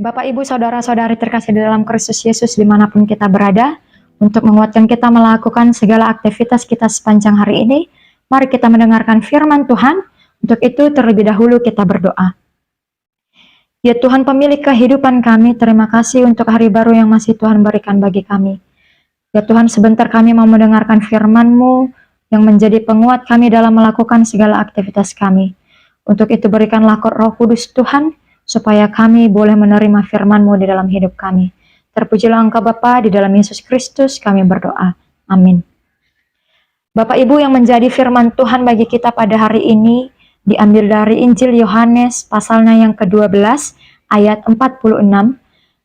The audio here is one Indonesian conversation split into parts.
Bapak, Ibu, Saudara-saudari terkasih di dalam Kristus Yesus dimanapun kita berada, untuk menguatkan kita melakukan segala aktivitas kita sepanjang hari ini, mari kita mendengarkan firman Tuhan. Untuk itu terlebih dahulu kita berdoa. Ya Tuhan pemilik kehidupan kami, terima kasih untuk hari baru yang masih Tuhan berikan bagi kami. Ya Tuhan, sebentar kami mau mendengarkan firman-Mu yang menjadi penguat kami dalam melakukan segala aktivitas kami. Untuk itu berikanlah Roh Kudus Tuhan, supaya kami boleh menerima firman-Mu di dalam hidup kami. Terpujilah Engkau Bapa, di dalam Yesus Kristus kami berdoa. Amin. Bapak Ibu, yang menjadi firman Tuhan bagi kita pada hari ini diambil dari Injil Yohanes pasalnya yang ke-12 ayat 46.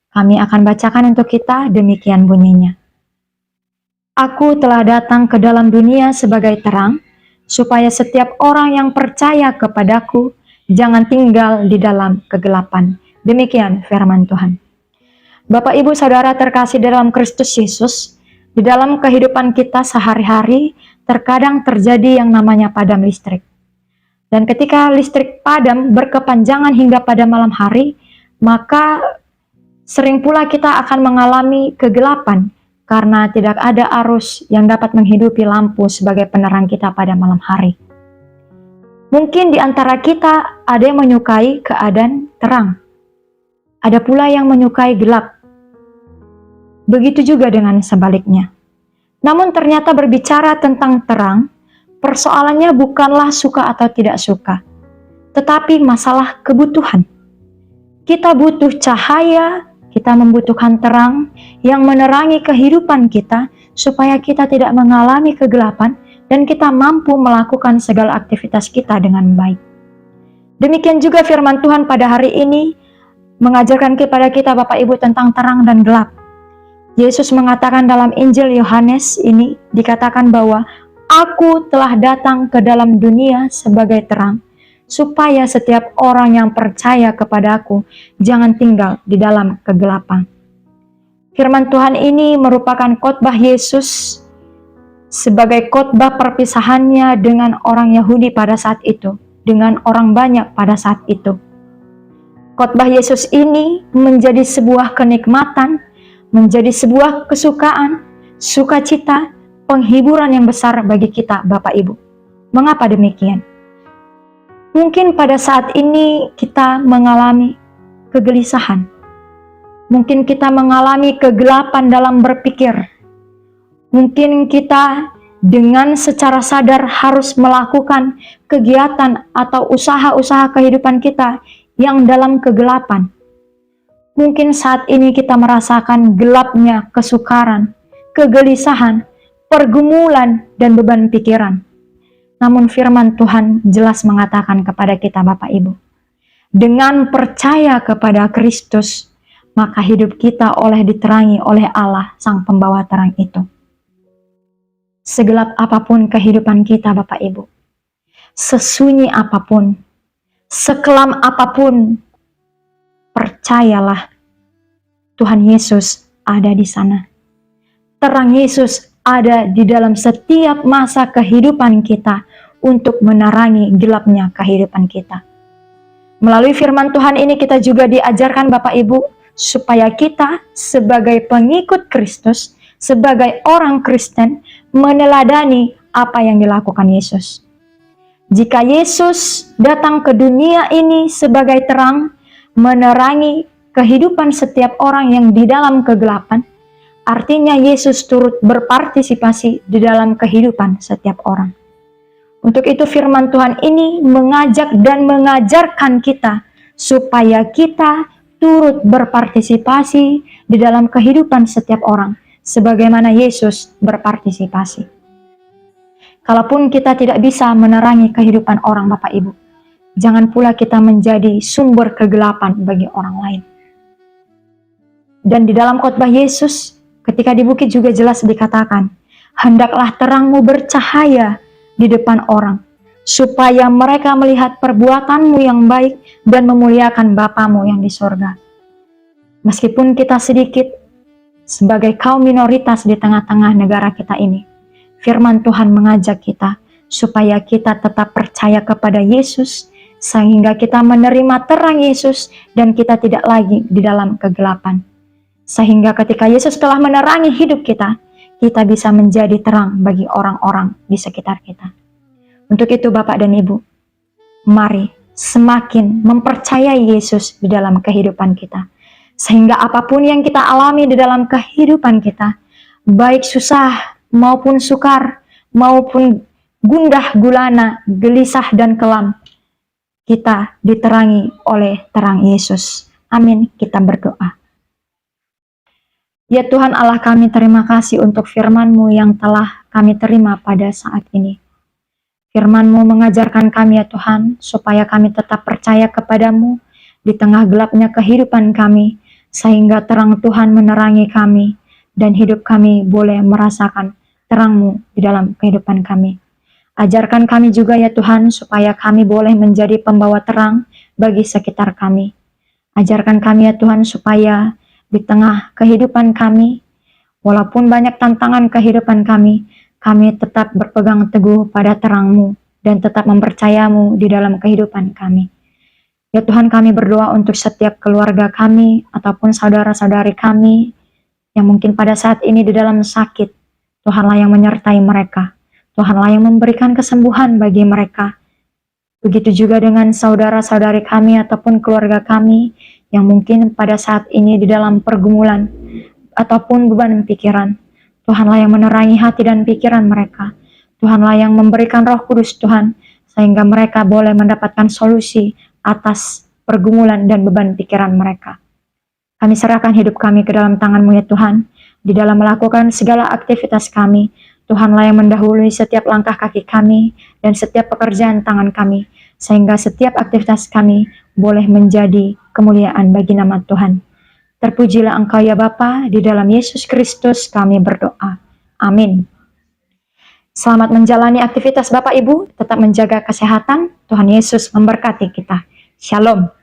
Kami akan bacakan untuk kita, demikian bunyinya. Aku telah datang ke dalam dunia sebagai terang, supaya setiap orang yang percaya kepadaku jangan tinggal di dalam kegelapan. Demikian firman Tuhan. Bapak, Ibu, Saudara terkasih dalam Kristus Yesus, di dalam kehidupan kita sehari-hari terkadang terjadi yang namanya padam listrik. Dan ketika listrik padam berkepanjangan hingga pada malam hari, maka sering pula kita akan mengalami kegelapan karena tidak ada arus yang dapat menghidupi lampu sebagai penerang kita pada malam hari. Mungkin di antara kita ada yang menyukai keadaan terang. Ada pula yang menyukai gelap. Begitu juga dengan sebaliknya. Namun ternyata berbicara tentang terang, persoalannya bukanlah suka atau tidak suka, tetapi masalah kebutuhan. Kita butuh cahaya, kita membutuhkan terang yang menerangi kehidupan kita supaya kita tidak mengalami kegelapan dan kita mampu melakukan segala aktivitas kita dengan baik. Demikian juga firman Tuhan pada hari ini mengajarkan kepada kita Bapak Ibu tentang terang dan gelap. Yesus mengatakan dalam Injil Yohanes ini dikatakan bahwa Aku telah datang ke dalam dunia sebagai terang, supaya setiap orang yang percaya kepadaku jangan tinggal di dalam kegelapan. Firman Tuhan ini merupakan khotbah Yesus sebagai khotbah perpisahannya dengan orang Yahudi pada saat itu, dengan orang banyak pada saat itu. Khotbah Yesus ini menjadi sebuah kenikmatan, menjadi sebuah kesukaan, sukacita, penghiburan yang besar bagi kita Bapak Ibu. Mengapa demikian? Mungkin pada saat ini kita mengalami kegelisahan. Mungkin kita mengalami kegelapan dalam berpikir. Mungkin kita dengan secara sadar harus melakukan kegiatan atau usaha-usaha kehidupan kita yang dalam kegelapan. Mungkin saat ini kita merasakan gelapnya kesukaran, kegelisahan, pergumulan, dan beban pikiran. Namun firman Tuhan jelas mengatakan kepada kita Bapak Ibu, dengan percaya kepada Kristus, maka hidup kita oleh diterangi oleh Allah Sang Pembawa terang itu. Segelap apapun kehidupan kita Bapak Ibu, sesunyi apapun, sekelam apapun, percayalah Tuhan Yesus ada di sana. Terang Yesus ada di dalam setiap masa kehidupan kita untuk menerangi gelapnya kehidupan kita. Melalui firman Tuhan ini kita juga diajarkan Bapak Ibu supaya kita sebagai pengikut Kristus, sebagai orang Kristen meneladani apa yang dilakukan Yesus. Jika Yesus datang ke dunia ini sebagai terang, menerangi kehidupan setiap orang yang di dalam kegelapan, artinya Yesus turut berpartisipasi di dalam kehidupan setiap orang. Untuk itu firman Tuhan ini mengajak dan mengajarkan kita supaya kita turut berpartisipasi di dalam kehidupan setiap orang, sebagaimana Yesus berpartisipasi. Kalaupun kita tidak bisa menerangi kehidupan orang Bapak Ibu, jangan pula kita menjadi sumber kegelapan bagi orang lain. Dan di dalam khotbah Yesus, ketika di bukit juga jelas dikatakan, hendaklah terangmu bercahaya di depan orang, supaya mereka melihat perbuatanmu yang baik dan memuliakan Bapamu yang di sorga. Meskipun kita sedikit, sebagai kaum minoritas di tengah-tengah negara kita ini, firman Tuhan mengajak kita supaya kita tetap percaya kepada Yesus sehingga kita menerima terang Yesus dan kita tidak lagi di dalam kegelapan. Sehingga ketika Yesus telah menerangi hidup kita, kita bisa menjadi terang bagi orang-orang di sekitar kita. Untuk itu Bapak dan Ibu, mari semakin mempercayai Yesus di dalam kehidupan kita. Sehingga apapun yang kita alami di dalam kehidupan kita, baik susah maupun sukar, maupun gundah gulana, gelisah dan kelam, kita diterangi oleh terang Yesus. Amin. Kita berdoa. Ya Tuhan Allah kami, terima kasih untuk firman-Mu yang telah kami terima pada saat ini. Firman-Mu mengajarkan kami ya Tuhan, supaya kami tetap percaya kepadamu di tengah gelapnya kehidupan kami, sehingga terang Tuhan menerangi kami, dan hidup kami boleh merasakan terang-Mu di dalam kehidupan kami. Ajarkan kami juga ya Tuhan, supaya kami boleh menjadi pembawa terang bagi sekitar kami. Ajarkan kami ya Tuhan, supaya di tengah kehidupan kami, walaupun banyak tantangan kehidupan kami tetap berpegang teguh pada terang-Mu dan tetap mempercayamu di dalam kehidupan kami. Ya Tuhan, kami berdoa untuk setiap keluarga kami ataupun saudara-saudari kami yang mungkin pada saat ini di dalam sakit. Tuhanlah yang menyertai mereka. Tuhanlah yang memberikan kesembuhan bagi mereka. Begitu juga dengan saudara-saudari kami ataupun keluarga kami yang mungkin pada saat ini di dalam pergumulan ataupun beban pikiran. Tuhanlah yang menerangi hati dan pikiran mereka. Tuhanlah yang memberikan Roh Kudus Tuhan, sehingga mereka boleh mendapatkan solusi atas pergumulan dan beban pikiran mereka. Kami serahkan hidup kami ke dalam tangan-Mu ya Tuhan, di dalam melakukan segala aktivitas kami. Tuhanlah yang mendahului setiap langkah kaki kami dan setiap pekerjaan tangan kami, sehingga setiap aktivitas kami boleh menjadi kemuliaan bagi nama Tuhan. Terpujilah Engkau ya Bapa, di dalam Yesus Kristus kami berdoa. Amin. Selamat menjalani aktivitas Bapak Ibu, tetap menjaga kesehatan. Tuhan Yesus memberkati kita. Shalom.